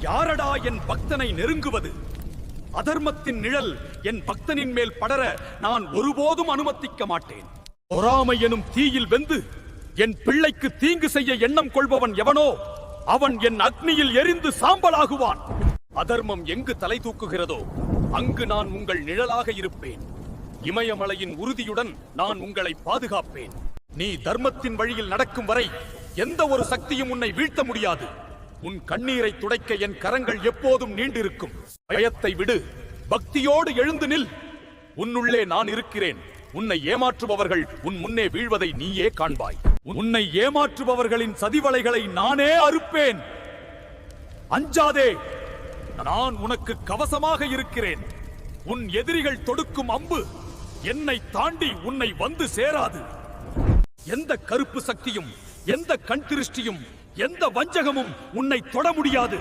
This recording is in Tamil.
யாரடா என் பக்தனை நெருங்குவது? அதர்மத்தின் நிழல் என் பக்தனின் மேல் படர நான் ஒருபோதும் அனுமதிக்க மாட்டேன். பொறாமை எனும் தீயில் வெந்து என் பிள்ளைக்கு தீங்கு செய்ய எண்ணம் கொள்பவன் எவனோ அவன் என் அக்னியில் எரிந்து சாம்பலாகுவான். அதர்மம் எங்கு தலை தூக்குகிறதோ அங்கு நான் உங்கள் நிழலாக இருப்பேன். இமயமலையின் உறுதியுடன் நான் உங்களை பாதுகாப்பேன். நீ தர்மத்தின் வழியில் நடக்கும் வரை எந்த ஒரு சக்தியும் உன்னை வீழ்த்த முடியாது. உன் கண்ணீரை துடைக்க என் கரங்கள் எப்போதும் நீண்டிருக்கும். பயத்தை விடு, பக்தியோடு எழுந்து நில். உன்னுள்ளே நான் இருக்கிறேன். உன்னை ஏமாற்றுபவர்கள் உன் முன்னே வீழ்வதை நீயே காண்பாய். உன்னை ஏமாற்றுபவர்களின் சதிவலைகளை நானே அறுப்பேன். அஞ்சாதே, நான் உனக்கு கவசமாக இருக்கிறேன். உன் எதிரிகள் தொடுக்கும் அம்பு என்னை தாண்டி உன்னை வந்து சேராது. எந்த கருப்பு சக்தியும், எந்த கண் திருஷ்டியும், எந்த வஞ்சகமும் உன்னை தொட முடியாது.